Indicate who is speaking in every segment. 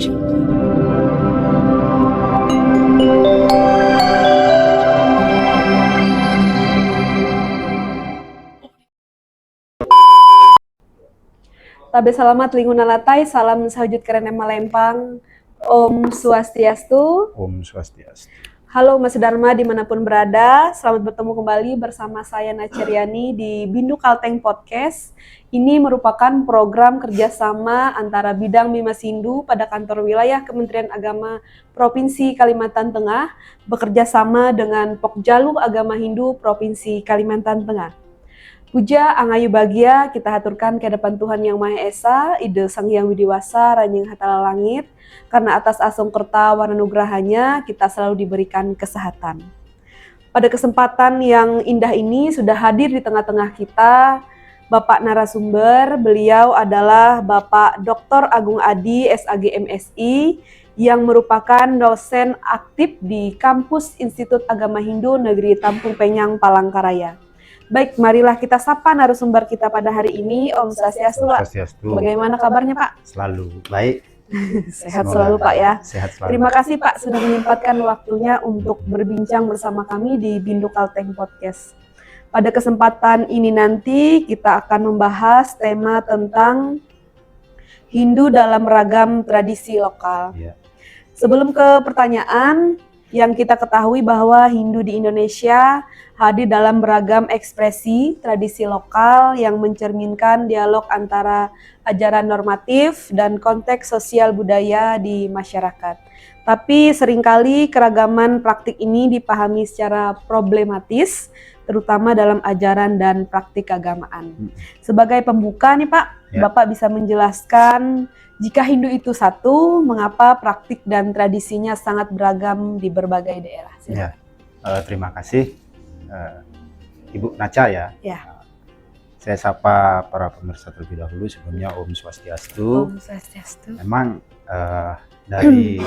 Speaker 1: Tabe selamat lingkungan latai, salam sahujud keren Malempang, Om Swastiastu.
Speaker 2: Om Swastiastu.
Speaker 1: Halo Mas Dharma dimanapun berada, selamat bertemu kembali bersama saya Nacheriani di Bindu Kalteng Podcast. Ini merupakan program kerjasama antara Bidang Mimas Hindu pada kantor wilayah Kementerian Agama Provinsi Kalimantan Tengah bekerja sama dengan Pokjalu Agama Hindu Provinsi Kalimantan Tengah. Puja Angayu Bagia kita haturkan ke depan Tuhan Yang Maha Esa, Ide Sang Hyang Widiwasa, Ranjing Hatala Langit, karena atas asung kerta warna nugrahanya kita selalu diberikan kesehatan. Pada kesempatan yang indah ini sudah hadir di tengah-tengah kita Bapak narasumber, beliau adalah Bapak Dr. Agung Adi, SAG MSI, yang merupakan dosen aktif di Kampus Institut Agama Hindu Negeri Tampung Penyang, Palangkaraya. Baik, marilah kita sapa narasumber kita pada hari ini, Om Swastiastu, Pak. Bagaimana kabarnya, Pak?
Speaker 2: Selalu baik.
Speaker 1: Sehat selalu, Pak ya.
Speaker 2: Sehat selalu.
Speaker 1: Terima kasih, Pak, sudah menyempatkan waktunya untuk berbincang bersama kami di Bindu Kalteng Podcast. Pada kesempatan ini nanti kita akan membahas tema tentang Hindu dalam ragam tradisi lokal.
Speaker 2: Ya.
Speaker 1: Sebelum ke pertanyaan, yang kita ketahui bahwa Hindu di Indonesia hadir dalam beragam ekspresi tradisi lokal yang mencerminkan dialog antara ajaran normatif dan konteks sosial budaya di masyarakat. Tapi seringkali keragaman praktik ini dipahami secara problematis, terutama dalam ajaran dan praktik keagamaan. Sebagai pembuka nih Pak, ya. Bapak bisa menjelaskan jika Hindu itu satu, mengapa praktik dan tradisinya sangat beragam di berbagai daerah?
Speaker 2: Ya, terima kasih Ibu Naca ya.
Speaker 1: Ya.
Speaker 2: Saya sapa para pemirsa terlebih dahulu, sebelumnya Om Swastiastu.
Speaker 1: Om Swastiastu.
Speaker 2: Memang dari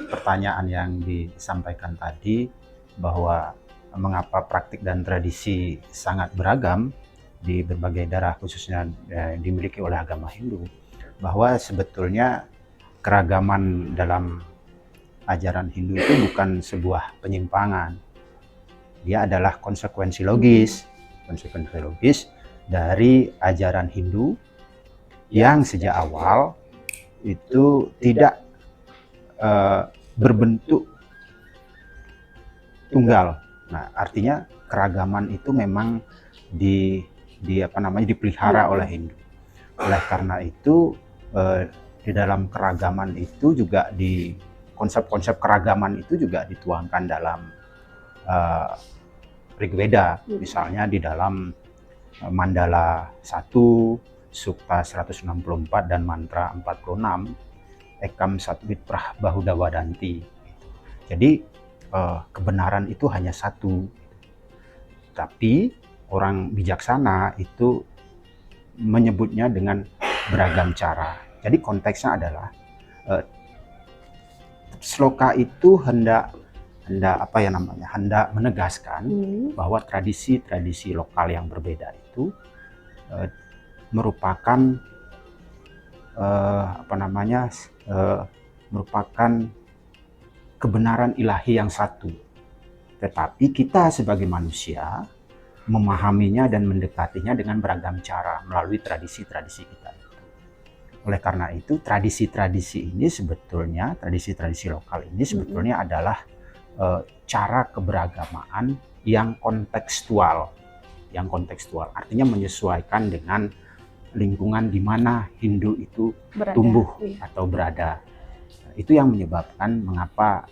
Speaker 2: pertanyaan yang disampaikan tadi bahwa mengapa praktik dan tradisi sangat beragam di berbagai daerah khususnya dimiliki oleh agama Hindu, bahwa sebetulnya keragaman dalam ajaran Hindu itu bukan sebuah penyimpangan. Dia adalah konsekuensi logis dari ajaran Hindu yang sejak awal itu tidak berbentuk tunggal. Nah, artinya keragaman itu memang dipelihara oleh Hindu. Oleh karena itu di dalam keragaman itu juga di konsep-konsep keragaman itu juga dituangkan dalam Rigveda, misalnya di dalam Mandala 1, Sukta 164 dan Mantra 46, Ekam Satwit Prah Bahudawadanti. Jadi kebenaran itu hanya satu, tapi orang bijaksana itu menyebutnya dengan beragam cara. Jadi konteksnya adalah sloka itu hendak menegaskan bahwa tradisi-tradisi lokal yang berbeda itu merupakan merupakan kebenaran ilahi yang satu. Tetapi kita sebagai manusia memahaminya dan mendekatinya dengan beragam cara melalui tradisi-tradisi kita. Oleh karena itu tradisi-tradisi lokal ini sebetulnya adalah cara keberagamaan yang kontekstual, artinya menyesuaikan dengan lingkungan di mana Hindu itu tumbuh atau berada. Itu yang menyebabkan mengapa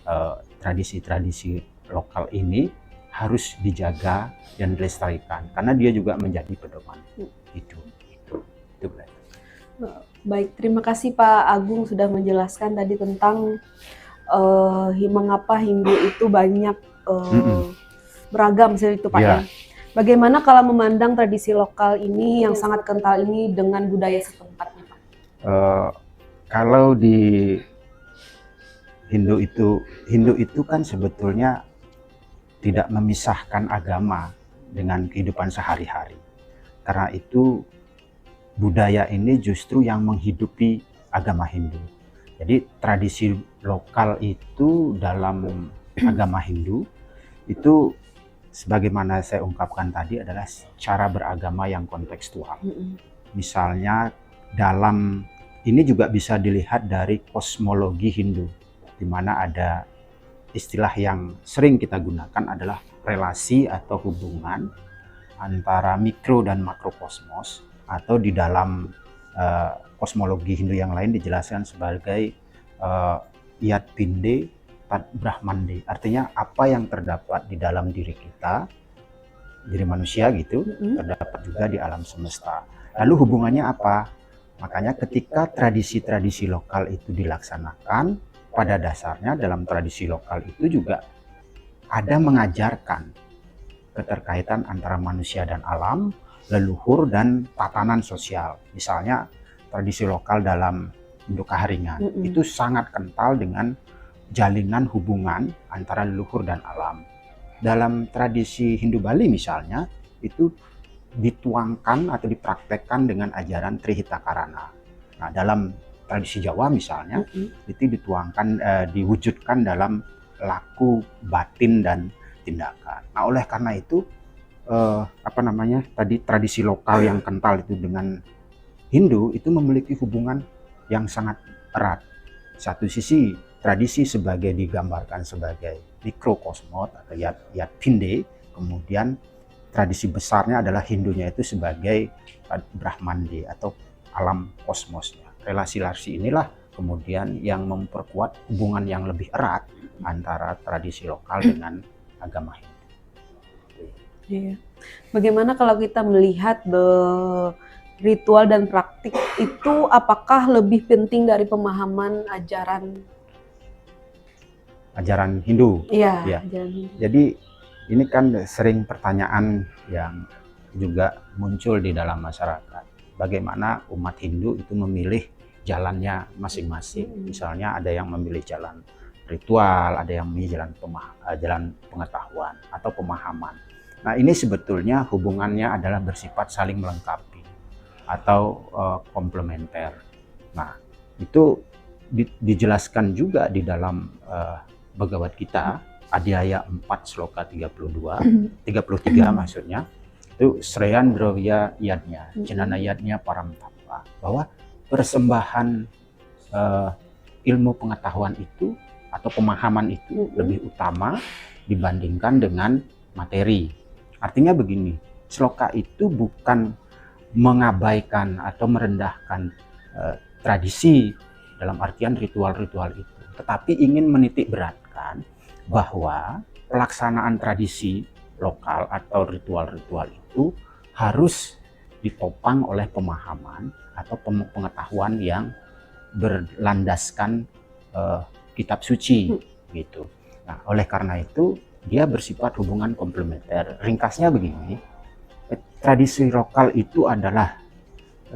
Speaker 2: tradisi-tradisi lokal ini harus dijaga dan dilestarikan, karena dia juga menjadi pedoman hidup. Itu
Speaker 1: Baik, terima kasih Pak Agung sudah menjelaskan tadi tentang mengapa Hindu itu banyak beragam seperti itu Pak ya. Bagaimana kalau memandang tradisi lokal ini yang sangat kental ini dengan budaya setempatnya Pak?
Speaker 2: Kalau di Hindu itu kan sebetulnya tidak memisahkan agama dengan kehidupan sehari-hari. Karena itu budaya ini justru yang menghidupi agama Hindu. Jadi tradisi lokal itu dalam agama Hindu itu sebagaimana saya ungkapkan tadi adalah cara beragama yang kontekstual. Misalnya dalam ini juga bisa dilihat dari kosmologi Hindu, di mana ada istilah yang sering kita gunakan adalah relasi atau hubungan antara mikro dan makrokosmos, atau di dalam kosmologi Hindu yang lain dijelaskan sebagai Yat Pinde Tat Brahmande. Artinya apa yang terdapat di dalam diri kita, diri manusia gitu, terdapat juga di alam semesta. Lalu hubungannya apa? Makanya ketika tradisi-tradisi lokal itu dilaksanakan, pada dasarnya dalam tradisi lokal itu juga ada mengajarkan keterkaitan antara manusia dan alam, leluhur dan tatanan sosial. Misalnya tradisi lokal dalam Hindu Kaharingan itu sangat kental dengan jalinan hubungan antara leluhur dan alam. Dalam tradisi Hindu Bali misalnya itu dituangkan atau dipraktekkan dengan ajaran Trihita Karana. Nah, dalam tradisi Jawa misalnya itu dituangkan, diwujudkan dalam laku, batin dan tindakan. Nah, oleh karena itu tadi tradisi lokal yang kental itu dengan Hindu itu memiliki hubungan yang sangat erat. Satu sisi tradisi sebagai digambarkan sebagai mikrokosmos atau Yat Pinde, kemudian tradisi besarnya adalah Hindunya itu sebagai Brahmande atau alam kosmosnya. Relasi-relasi inilah kemudian yang memperkuat hubungan yang lebih erat antara tradisi lokal dengan agama Hindu.
Speaker 1: Iya. Bagaimana kalau kita melihat ritual dan praktik itu apakah lebih penting dari pemahaman ajaran
Speaker 2: Hindu?
Speaker 1: Iya,
Speaker 2: Ya.
Speaker 1: ajaran Hindu.
Speaker 2: Jadi ini kan sering pertanyaan yang juga muncul di dalam masyarakat. Bagaimana umat Hindu itu memilih jalannya masing-masing. Misalnya ada yang memilih jalan ritual, ada yang memilih jalan pengetahuan atau pemahaman. Nah, ini sebetulnya hubungannya adalah bersifat saling melengkapi atau komplementer. Nah, itu dijelaskan juga di dalam Bhagavad Gita, Adhyaya 4 Sloka 33 maksudnya, itu Sreyan Dravya Yadnya, Jenana Yadnya Paramtapa, bahwa persembahan ilmu pengetahuan itu atau pemahaman itu lebih utama dibandingkan dengan materi. Artinya begini, sloka itu bukan mengabaikan atau merendahkan tradisi dalam artian ritual-ritual itu, tetapi ingin menitik beratkan bahwa pelaksanaan tradisi lokal atau ritual-ritual itu harus ditopang oleh pemahaman atau pengetahuan yang berlandaskan kitab suci gitu. Nah, oleh karena itu dia bersifat hubungan komplementer. Ringkasnya begini, tradisi lokal itu adalah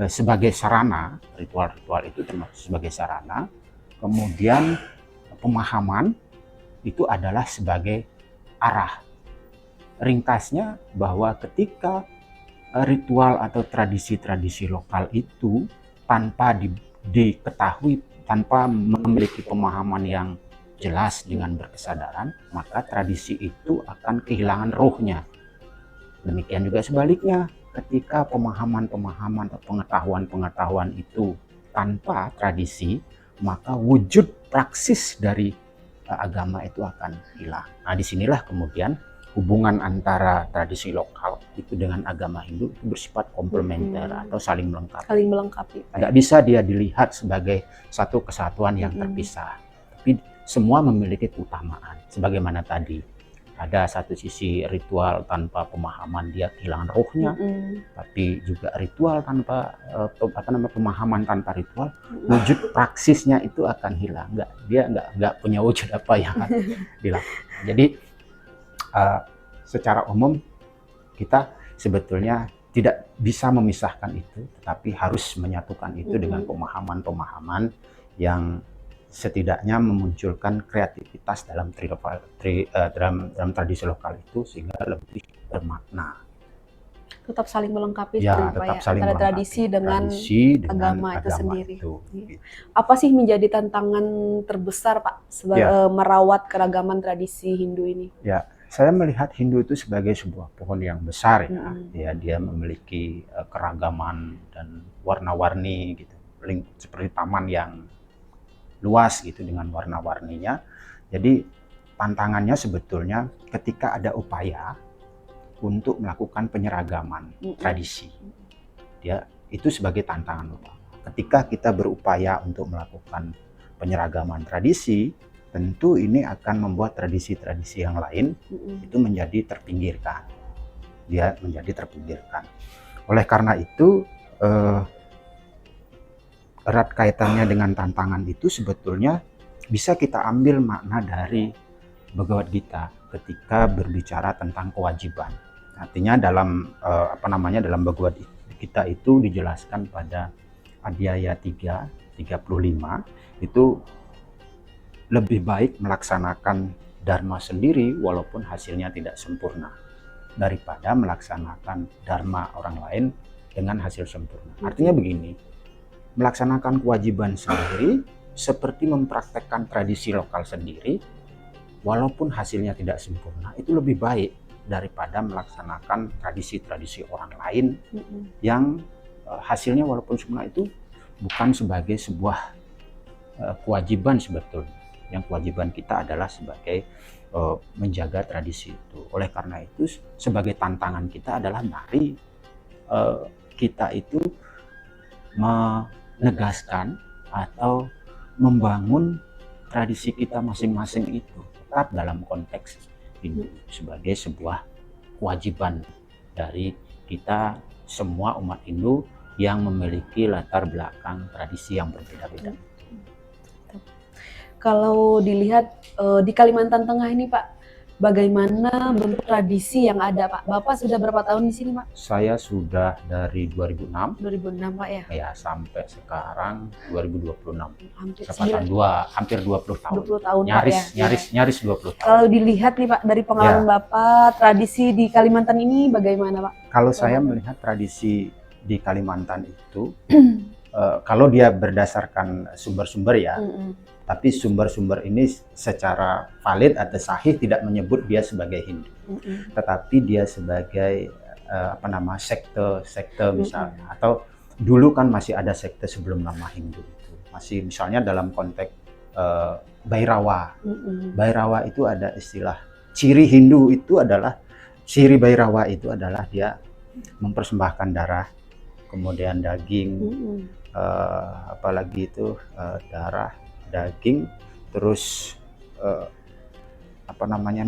Speaker 2: sebagai sarana, ritual-ritual itu termasuk sebagai sarana, kemudian pemahaman itu adalah sebagai arah. Ringkasnya bahwa ketika ritual atau tradisi-tradisi lokal itu tanpa diketahui, tanpa memiliki pemahaman yang jelas dengan berkesadaran, maka tradisi itu akan kehilangan rohnya. Demikian juga sebaliknya, ketika pemahaman-pemahaman atau pengetahuan-pengetahuan itu tanpa tradisi, maka wujud praksis dari agama itu akan hilang. Nah, disinilah kemudian hubungan antara tradisi lokal itu dengan agama Hindu itu bersifat komplementer atau saling melengkapi.
Speaker 1: Saling melengkapi.
Speaker 2: Nggak bisa dia dilihat sebagai satu kesatuan yang terpisah. Tapi semua memiliki keutamaan. Sebagaimana tadi, ada satu sisi ritual tanpa pemahaman dia kehilangan rohnya, tapi juga ritual tanpa pemahaman tanpa ritual, wujud praksisnya itu akan hilang. Dia nggak punya wujud apa yang dilakukan. Jadi secara umum kita sebetulnya tidak bisa memisahkan itu, tetapi harus menyatukan itu dengan pemahaman-pemahaman yang setidaknya memunculkan kreativitas dalam tradisi lokal itu sehingga lebih bermakna.
Speaker 1: Tetap saling melengkapi
Speaker 2: Ya,
Speaker 1: sebenarnya, Pak,
Speaker 2: tetap
Speaker 1: ya,
Speaker 2: saling
Speaker 1: antara
Speaker 2: melengkapi
Speaker 1: tradisi dengan
Speaker 2: tradisi dengan
Speaker 1: agama itu sendiri.
Speaker 2: itu.
Speaker 1: Iya.
Speaker 2: Gitu.
Speaker 1: Apa sih menjadi tantangan terbesar, Pak,
Speaker 2: Ya.
Speaker 1: merawat keragaman tradisi Hindu ini?
Speaker 2: Ya, saya melihat Hindu itu sebagai sebuah pohon yang besar ya.
Speaker 1: Mm-mm.
Speaker 2: Ya, dia memiliki keragaman dan warna-warni gitu. Seperti taman yang luas gitu dengan warna-warninya. Jadi tantangannya sebetulnya ketika ada upaya untuk melakukan penyeragaman tradisi. Ya, itu sebagai tantangan utama. Ketika kita berupaya untuk melakukan penyeragaman tradisi, tentu ini akan membuat tradisi-tradisi yang lain itu menjadi terpinggirkan. Dia menjadi terpinggirkan. Oleh karena itu, erat kaitannya dengan tantangan itu sebetulnya bisa kita ambil makna dari Bhagavad Gita ketika berbicara tentang kewajiban. Artinya dalam dalam Bhagavad Gita itu dijelaskan pada Adhyaya 3:35 itu lebih baik melaksanakan dharma sendiri walaupun hasilnya tidak sempurna daripada melaksanakan dharma orang lain dengan hasil sempurna. Artinya begini, melaksanakan kewajiban sendiri seperti mempraktekkan tradisi lokal sendiri walaupun hasilnya tidak sempurna itu lebih baik daripada melaksanakan tradisi-tradisi orang lain yang hasilnya walaupun sempurna itu bukan sebagai sebuah kewajiban sebetulnya. Yang kewajiban kita adalah sebagai menjaga tradisi itu. Oleh karena itu sebagai tantangan kita adalah mari kita itu menegaskan atau membangun tradisi kita masing-masing itu tetap dalam konteks Hindu sebagai sebuah kewajiban dari kita semua umat Hindu yang memiliki latar belakang tradisi yang berbeda-beda.
Speaker 1: Kalau dilihat di Kalimantan Tengah ini, Pak, bagaimana bentuk tradisi yang ada, Pak? Bapak sudah berapa tahun di sini, Pak?
Speaker 2: Saya sudah dari 2006.
Speaker 1: 2006, Pak, ya?
Speaker 2: Ya, sampai sekarang 2026.
Speaker 1: Hampir
Speaker 2: 20 tahun.
Speaker 1: 20 tahun,
Speaker 2: nyaris,
Speaker 1: Pak, ya?
Speaker 2: nyaris 20 tahun.
Speaker 1: Kalau dilihat nih, Pak, dari pengalaman Bapak, tradisi di Kalimantan ini bagaimana, Pak?
Speaker 2: Kalau saya melihat tradisi di Kalimantan itu, kalau dia berdasarkan sumber-sumber ya, tapi sumber-sumber ini secara valid atau sahih tidak menyebut dia sebagai Hindu, tetapi dia sebagai sekte misalnya, atau dulu kan masih ada sekte sebelum nama Hindu itu, masih misalnya dalam konteks Bhairava. Bhairava itu ada istilah ciri Hindu itu adalah ciri Bhairava itu adalah dia mempersembahkan darah, kemudian daging, apalagi itu darah, daging, terus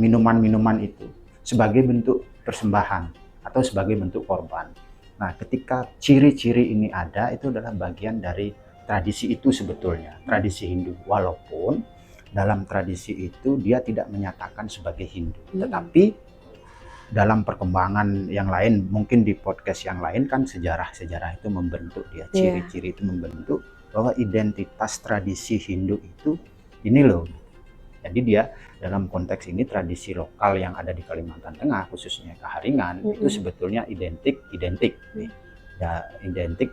Speaker 2: minuman-minuman itu sebagai bentuk persembahan atau sebagai bentuk korban. Nah, ketika ciri-ciri ini ada, itu adalah bagian dari tradisi itu sebetulnya, tradisi Hindu. Walaupun dalam tradisi itu dia tidak menyatakan sebagai Hindu, tetapi dalam perkembangan yang lain, mungkin di podcast yang lain kan sejarah-sejarah itu membentuk dia, ciri-ciri itu membentuk bahwa identitas tradisi Hindu itu ini loh. Jadi dia dalam konteks ini tradisi lokal yang ada di Kalimantan Tengah, khususnya Kaharingan, itu sebetulnya identik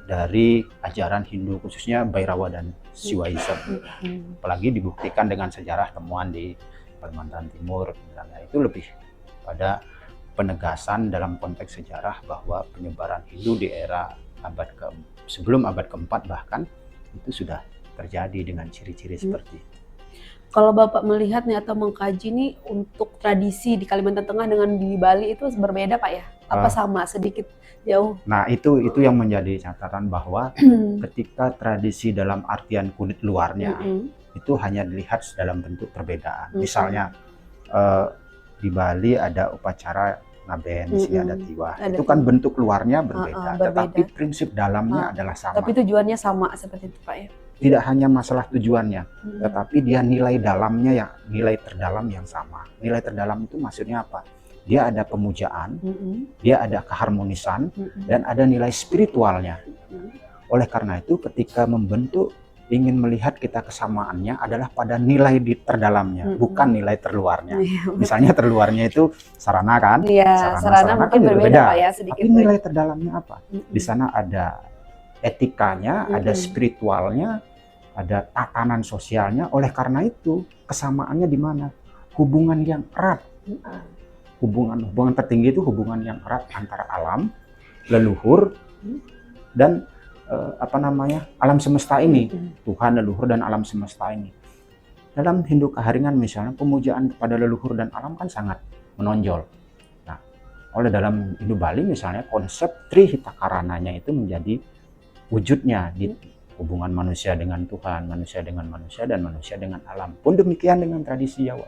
Speaker 2: dari ajaran Hindu, khususnya Bhairava dan Siwaism. Apalagi dibuktikan dengan sejarah temuan di Kalimantan Timur, misalnya, itu lebih pada penegasan dalam konteks sejarah bahwa penyebaran Hindu di era sebelum abad keempat bahkan itu sudah terjadi dengan ciri-ciri seperti itu.
Speaker 1: Kalau Bapak melihat nih atau mengkaji nih untuk tradisi di Kalimantan Tengah dengan di Bali itu berbeda, Pak, ya? Apa sama, sedikit, jauh?
Speaker 2: Nah, itu yang menjadi catatan bahwa ketika tradisi dalam artian kulit luarnya itu hanya dilihat dalam bentuk perbedaan. Misalnya di Bali ada upacara Naben, di sini ada Tiwah. Itu kan bentuk luarnya berbeda, tetapi prinsip dalamnya adalah sama.
Speaker 1: Tapi tujuannya sama seperti itu, Pak, ya?
Speaker 2: Tidak hanya masalah tujuannya, tetapi dia nilai dalamnya nilai terdalam yang sama. Nilai terdalam itu maksudnya apa? Dia ada pemujaan, dia ada keharmonisan, dan ada nilai spiritualnya. Oleh karena itu ketika membentuk ingin melihat kita kesamaannya adalah pada nilai di terdalamnya, bukan nilai terluarnya. Misalnya terluarnya itu sarana kan,
Speaker 1: Iya, sarana
Speaker 2: kan
Speaker 1: mungkin berbeda Pak ya, sedikit.
Speaker 2: Tapi nilai terdalamnya apa? Di sana ada etikanya, ada spiritualnya, ada tatanan sosialnya. Oleh karena itu kesamaannya di mana? Hubungan yang erat. Hubungan tertinggi itu hubungan yang erat antara alam, leluhur, dan alam semesta ini. Tuhan, leluhur, dan alam semesta ini. Dalam Hindu Keharingan misalnya, pemujaan kepada leluhur dan alam kan sangat menonjol. Nah, oleh dalam Hindu Bali misalnya, konsep Trihitakarananya itu menjadi wujudnya di hubungan manusia dengan Tuhan, manusia dengan manusia, dan manusia dengan alam. Pun demikian dengan tradisi Jawa,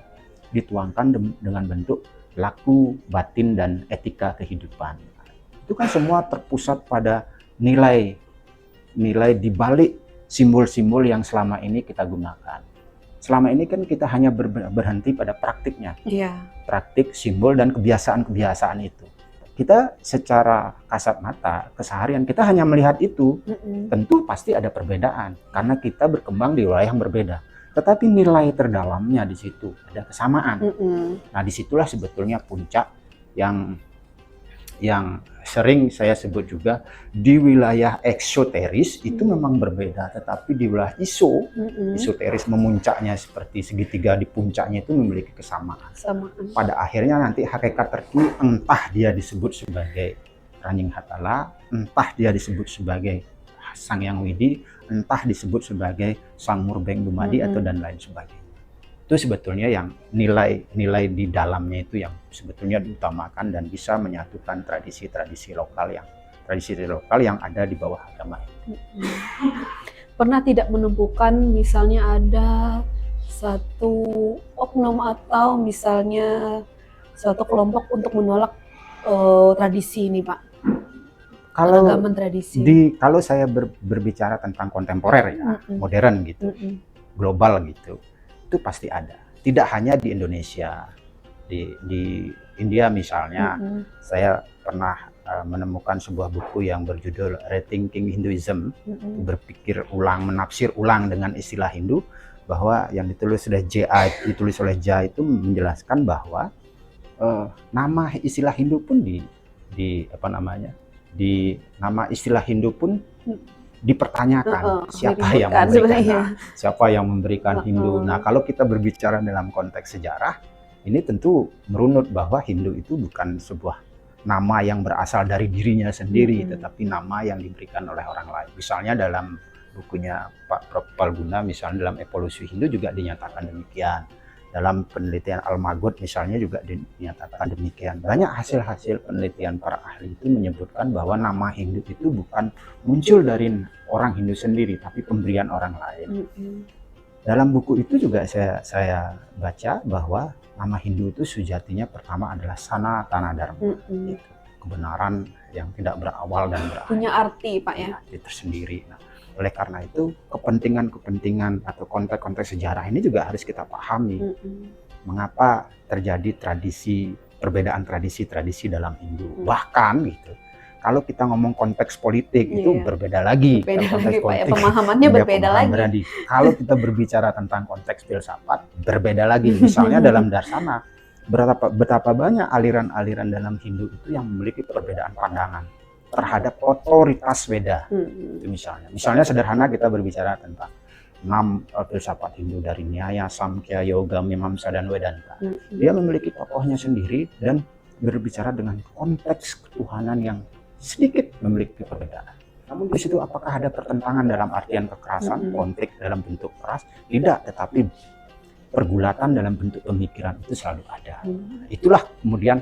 Speaker 2: dituangkan dengan bentuk laku, batin, dan etika kehidupan. Itu kan semua terpusat pada nilai di balik simbol-simbol yang selama ini kita gunakan. Selama ini kan kita hanya berhenti pada praktiknya, praktik, simbol, dan kebiasaan-kebiasaan itu. Kita secara kasat mata, keseharian kita hanya melihat itu. Tentu pasti ada perbedaan karena kita berkembang di wilayah yang berbeda. Tetapi nilai terdalamnya di situ ada kesamaan. Nah, disitulah sebetulnya puncak yang sering saya sebut juga di wilayah eksoteris itu memang berbeda, tetapi di wilayah isoteris memuncaknya seperti segitiga di puncaknya itu memiliki kesamaan. Pada akhirnya nanti hakikat tertentu, entah dia disebut sebagai Ranjing Hatala, entah dia disebut sebagai Sang Hyang Widi, entah disebut sebagai Sang Murbeng Dumadi atau dan lain sebagainya. Itu sebetulnya yang nilai di dalamnya itu yang sebetulnya diutamakan dan bisa menyatukan tradisi lokal yang ada di bawah agama ini.
Speaker 1: Pernah tidak menemukan misalnya ada satu oknum atau misalnya suatu kelompok untuk menolak tradisi ini, Pak? Keragaman tradisi.
Speaker 2: Kalau saya berbicara tentang kontemporer ya, modern gitu, global gitu, itu pasti ada. Tidak hanya di Indonesia, di India misalnya, saya pernah menemukan sebuah buku yang berjudul Rethinking Hinduism, berpikir ulang, menafsir ulang dengan istilah Hindu, bahwa yang ditulis oleh J.A. itu menjelaskan bahwa nama istilah Hindu pun nama istilah Hindu pun dipertanyakan siapa yang memberikan Hindu. Nah, kalau kita berbicara dalam konteks sejarah, ini tentu merunut bahwa Hindu itu bukan sebuah nama yang berasal dari dirinya sendiri, tetapi nama yang diberikan oleh orang lain. Misalnya dalam bukunya Pak Prof. Palguna, misalnya dalam Evolusi Hindu juga dinyatakan demikian. Dalam penelitian Almagot misalnya juga dinyatakan demikian. Banyak hasil-hasil penelitian para ahli itu menyebutkan bahwa nama Hindu itu bukan muncul dari orang Hindu sendiri, tapi pemberian orang lain. Dalam buku itu juga saya baca bahwa nama Hindu itu sejatinya pertama adalah Sanatana Dharma, itu kebenaran yang tidak berawal dan berakhir.
Speaker 1: Punya arti, Pak ya?
Speaker 2: Arti tersendiri. Nah, oleh karena itu kepentingan atau konteks sejarah ini juga harus kita pahami. Mengapa terjadi perbedaan tradisi dalam Hindu. Bahkan gitu, kalau kita ngomong konteks politik itu berbeda lagi.
Speaker 1: Konteks politik, pemahamannya berbeda lagi.
Speaker 2: Kalau kita berbicara tentang konteks filsafat, berbeda lagi. Misalnya dalam darsana, betapa banyak aliran-aliran dalam Hindu itu yang memiliki perbedaan pandangan terhadap otoritas Weda. Itu misalnya sederhana kita berbicara tentang 6 filsafat Hindu dari Nyaya, Samkhya, Yoga, Mimamsa, dan Vedanta. Dia memiliki tokohnya sendiri dan berbicara dengan konteks ketuhanan yang sedikit memiliki perbedaan. Namun di situ apakah ada pertentangan dalam artian kekerasan, konflik dalam bentuk keras? Tidak, tetapi pergulatan dalam bentuk pemikiran itu selalu ada. Itulah kemudian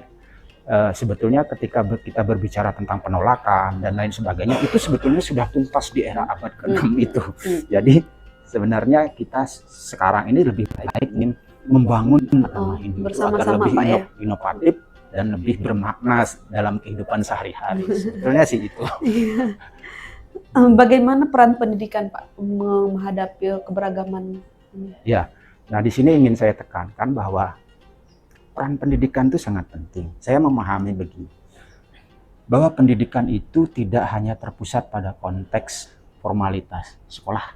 Speaker 2: sebetulnya ketika kita berbicara tentang penolakan dan lain sebagainya, itu sebetulnya sudah tuntas di era abad ke-6 itu. Jadi sebenarnya kita sekarang ini lebih baik ingin membangun agama Hindu agar lebih inovatif dan lebih bermakna dalam kehidupan sehari-hari. Sebetulnya sih itu.
Speaker 1: Bagaimana peran pendidikan, Pak, menghadapi keberagaman?
Speaker 2: Ya, nah di sini ingin saya tekankan bahwa peran pendidikan itu sangat penting. Saya memahami begini, bahwa pendidikan itu tidak hanya terpusat pada konteks formalitas sekolah,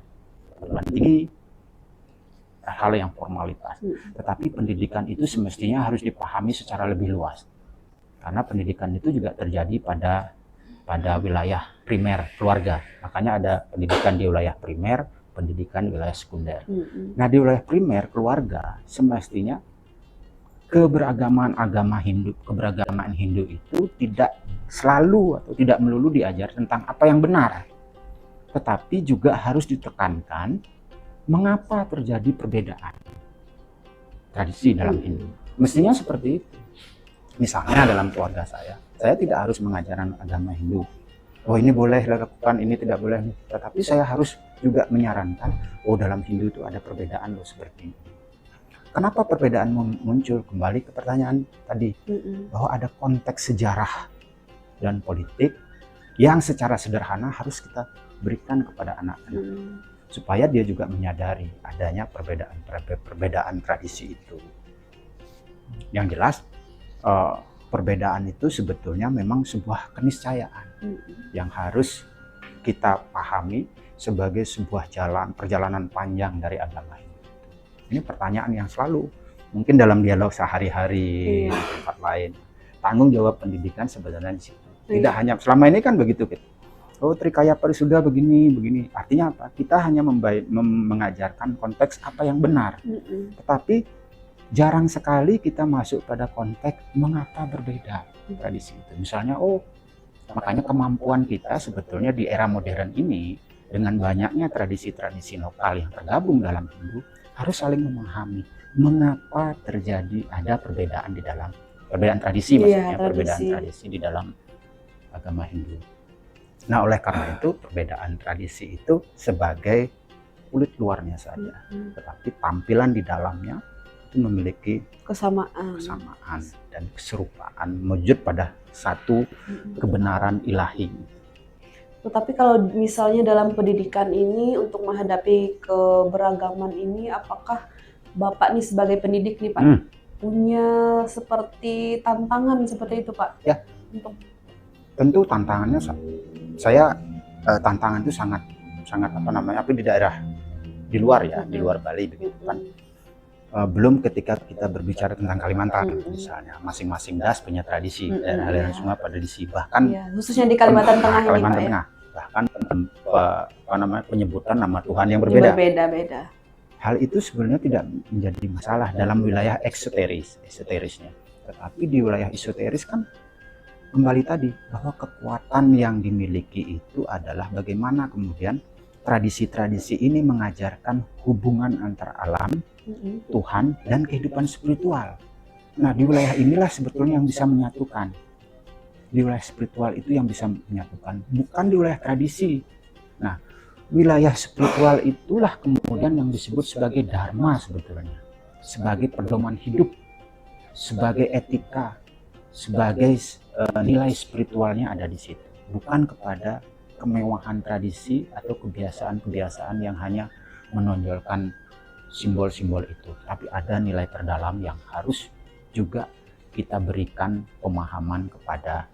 Speaker 2: perguruan tinggi, hal yang formalitas. Tetapi pendidikan itu semestinya harus dipahami secara lebih luas. Karena pendidikan itu juga terjadi pada wilayah primer keluarga. Makanya ada pendidikan di wilayah primer, pendidikan di wilayah sekunder. Nah, di wilayah primer keluarga semestinya keberagaman Hindu itu tidak selalu atau tidak melulu diajar tentang apa yang benar. Tetapi juga harus ditekankan mengapa terjadi perbedaan tradisi dalam Hindu. Mestinya seperti itu. Misalnya dalam keluarga saya tidak harus mengajarkan agama Hindu. Oh, ini boleh dilakukan, ini tidak boleh. Tetapi saya harus juga menyarankan, oh dalam Hindu itu ada perbedaan loh seperti ini. Kenapa perbedaan muncul? Kembali ke pertanyaan tadi, bahwa ada konteks sejarah dan politik yang secara sederhana harus kita berikan kepada anak-anak. Supaya dia juga menyadari adanya perbedaan tradisi itu. Yang jelas, perbedaan itu sebetulnya memang sebuah keniscayaan yang harus kita pahami sebagai sebuah perjalanan panjang dari agama ini. Ini pertanyaan yang selalu mungkin dalam dialog sehari-hari di tempat lain. Tanggung jawab pendidikan sebenarnya di situ. Tidak hanya selama ini kan begitu gitu. Oh, Trikaya Parisuda begini. Artinya apa? Kita hanya mengajarkan konteks apa yang benar. Tetapi jarang sekali kita masuk pada konteks mengapa berbeda tradisi itu. Misalnya, makanya kemampuan kita sebetulnya di era modern ini dengan banyaknya tradisi-tradisi lokal yang tergabung dalam Hindu harus saling memahami mengapa terjadi ada perbedaan tradisi maksudnya, perbedaan tradisi di dalam agama Hindu. Nah, oleh karena itu perbedaan tradisi itu sebagai kulit luarnya saja, tetapi tampilan di dalamnya memiliki kesamaan dan keserupaan, mewujud pada satu kebenaran ilahi.
Speaker 1: Tetapi kalau misalnya dalam pendidikan ini untuk menghadapi keberagaman ini, apakah Bapak nih sebagai pendidik nih Pak punya seperti tantangan seperti itu Pak?
Speaker 2: Ya, tentu tantangannya tantangan itu sangat di daerah di luar ya, di luar Bali begitu kan. Belum ketika kita berbicara tentang Kalimantan misalnya, masing-masing das punya tradisi, daerah aliran sungai pada disi, bahkan
Speaker 1: khususnya di Kalimantan Tengah ini Pak ya.
Speaker 2: Bahkan penyebutan nama Tuhan yang berbeda. Hal itu sebenarnya tidak menjadi masalah dalam wilayah esoterisnya. Tetapi di wilayah esoteris kan kembali tadi bahwa kekuatan yang dimiliki itu adalah bagaimana kemudian tradisi-tradisi ini mengajarkan hubungan antara alam, Tuhan, dan kehidupan spiritual. Nah, di wilayah inilah sebetulnya yang bisa menyatukan. Di wilayah spiritual itu yang bisa menyatukan, bukan di wilayah tradisi. Nah, wilayah spiritual itulah kemudian yang disebut sebagai dharma sebetulnya. Sebagai pedoman hidup, sebagai etika, sebagai nilai spiritualnya ada di situ. Bukan kepada kemewahan tradisi atau kebiasaan-kebiasaan yang hanya menonjolkan simbol-simbol itu, tapi ada nilai terdalam yang harus juga kita berikan pemahaman kepada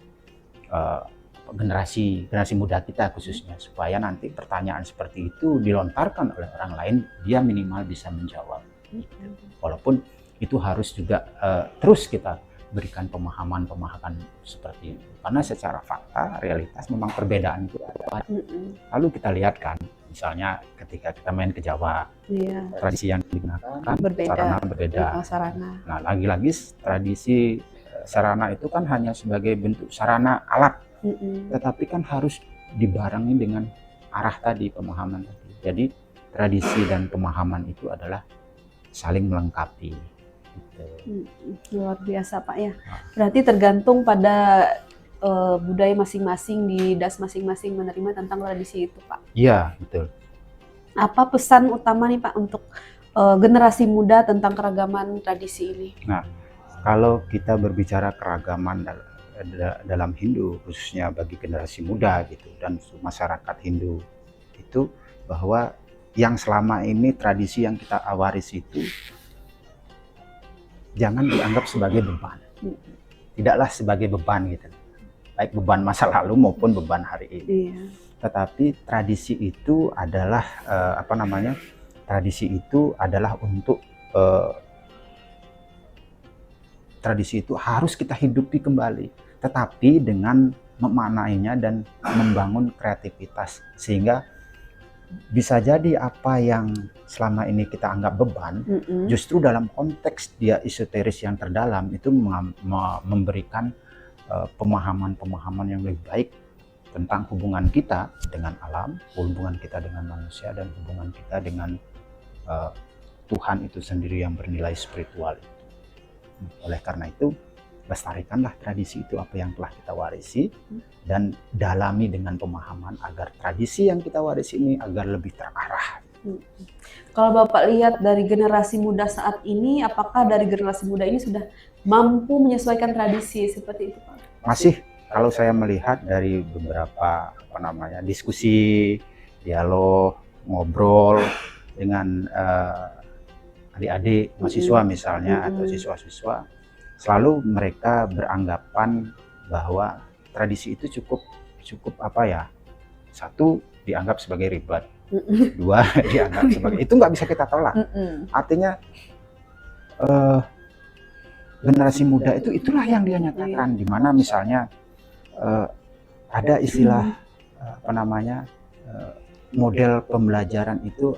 Speaker 2: generasi muda kita khususnya, supaya nanti pertanyaan seperti itu dilontarkan oleh orang lain, dia minimal bisa menjawab. Walaupun itu harus juga terus kita berikan pemahaman seperti itu, karena secara fakta realitas memang perbedaan itu ada. Lalu kita lihat kan, misalnya ketika kita main ke Jawa, tradisi yang digunakan sarana berbeda. Nah, lagi-lagi tradisi sarana itu kan hanya sebagai bentuk sarana alat, tetapi kan harus dibarengi dengan arah tadi, pemahaman tadi. Jadi tradisi dan pemahaman itu adalah saling melengkapi.
Speaker 1: Luar biasa Pak ya. Berarti tergantung pada budaya masing-masing, di das masing-masing menerima tentang tradisi itu Pak.
Speaker 2: Iya, betul.
Speaker 1: Apa pesan utama nih Pak untuk generasi muda tentang keragaman tradisi ini?
Speaker 2: Nah, kalau kita berbicara keragaman dalam Hindu, khususnya bagi generasi muda gitu dan masyarakat Hindu, itu bahwa yang selama ini tradisi yang kita warisi itu jangan dianggap sebagai beban. Tidaklah sebagai beban gitu. Baik beban masa lalu maupun beban hari ini. tetapi tradisi itu adalah tradisi itu adalah untuk tradisi itu harus kita hidupi kembali, tetapi dengan memaknainya dan membangun kreativitas, sehingga bisa jadi apa yang selama ini kita anggap beban, justru dalam konteks dia esoteris yang terdalam itu memberikan pemahaman-pemahaman yang lebih baik tentang hubungan kita dengan alam, hubungan kita dengan manusia, dan hubungan kita dengan Tuhan itu sendiri yang bernilai spiritual. Oleh karena itu, lestarikanlah tradisi itu, apa yang telah kita warisi, dan dalami dengan pemahaman agar tradisi yang kita warisi ini agar lebih terarah.
Speaker 1: Kalau Bapak lihat dari generasi muda saat ini, apakah dari generasi muda ini sudah mampu menyesuaikan tradisi seperti itu, Pak?
Speaker 2: Masih, kalau saya melihat dari beberapa diskusi, dialog, ngobrol dengan adik-adik mahasiswa misalnya, atau siswa-siswa, selalu mereka beranggapan bahwa tradisi itu cukup satu dianggap sebagai ribet, dua dianggap sebagai itu nggak bisa kita tolak. Artinya generasi muda itulah yang dia nyatakan, di mana misalnya ada istilah model pembelajaran itu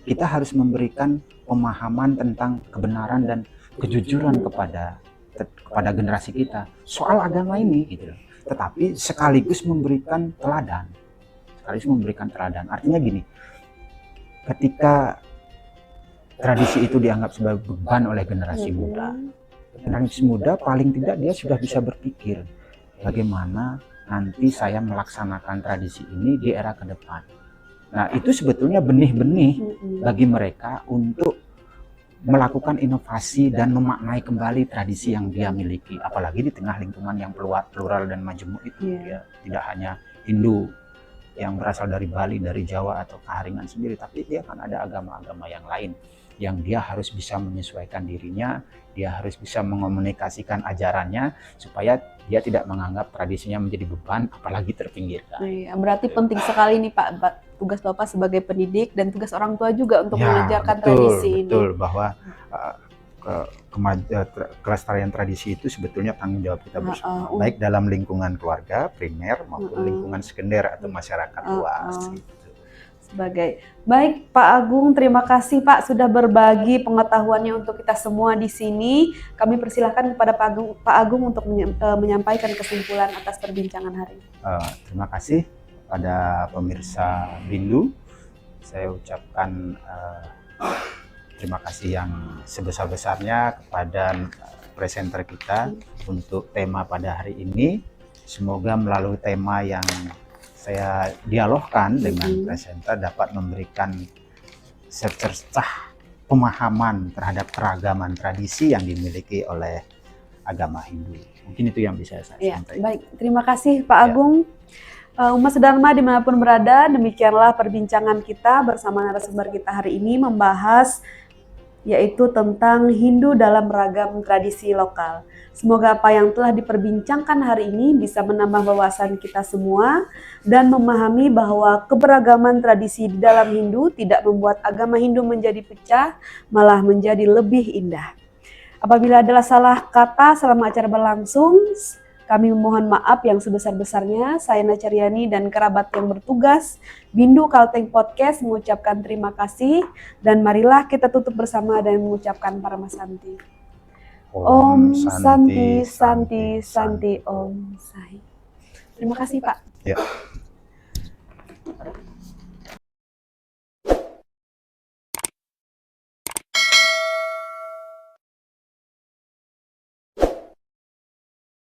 Speaker 2: kita harus memberikan pemahaman tentang kebenaran dan kejujuran kepada generasi kita soal agama ini, gitu. Tetapi sekaligus memberikan teladan. Artinya gini, ketika tradisi itu dianggap sebagai beban oleh generasi muda paling tidak dia sudah bisa berpikir bagaimana nanti saya melaksanakan tradisi ini di era ke depan. Nah, itu sebetulnya benih-benih bagi mereka untuk melakukan inovasi dan memaknai kembali tradisi yang dia miliki, apalagi di tengah lingkungan yang plural dan majemuk itu. Ya, tidak hanya Hindu yang berasal dari Bali, dari Jawa atau Keharingan sendiri, tapi dia kan ada agama-agama yang lain yang dia harus bisa menyesuaikan dirinya, dia harus bisa mengomunikasikan ajarannya supaya dia tidak menganggap tradisinya menjadi beban, apalagi terpinggirkan.
Speaker 1: Iya, berarti penting sekali nih Pak, tugas Bapak sebagai pendidik dan tugas orang tua juga untuk mengajarkan tradisi ini.
Speaker 2: Betul, bahwa kelestarian tradisi itu sebetulnya tanggung jawab kita bersama, baik dalam lingkungan keluarga primer maupun lingkungan sekunder atau masyarakat luas.
Speaker 1: Baik Pak Agung, terima kasih Pak sudah berbagi pengetahuannya untuk kita semua di sini. Kami persilahkan kepada Pak Agung untuk menyampaikan kesimpulan atas perbincangan hari ini.
Speaker 2: Terima kasih pada pemirsa Bindu. Saya ucapkan terima kasih yang sebesar-besarnya kepada presenter kita untuk tema pada hari ini. Semoga melalui tema yang saya dialogkan dengan presenter dapat memberikan secercah pemahaman terhadap keragaman tradisi yang dimiliki oleh agama Hindu. Mungkin itu yang bisa saya sampaikan.
Speaker 1: Baik, terima kasih Pak Agung. Umat Sedharma dimanapun berada, demikianlah perbincangan kita bersama narasumber kita hari ini membahas yaitu tentang Hindu dalam ragam tradisi lokal. Semoga apa yang telah diperbincangkan hari ini bisa menambah wawasan kita semua dan memahami bahwa keberagaman tradisi di dalam Hindu tidak membuat agama Hindu menjadi pecah, malah menjadi lebih indah. Apabila adalah salah kata selama acara berlangsung, kami memohon maaf yang sebesar-besarnya. Saya Nacaryani dan kerabat yang bertugas Bindu Kalteng Podcast mengucapkan terima kasih, dan marilah kita tutup bersama dan mengucapkan Paramasanti. Om Santi Santi Santi Om Sai. Terima kasih Pak.
Speaker 2: Ya.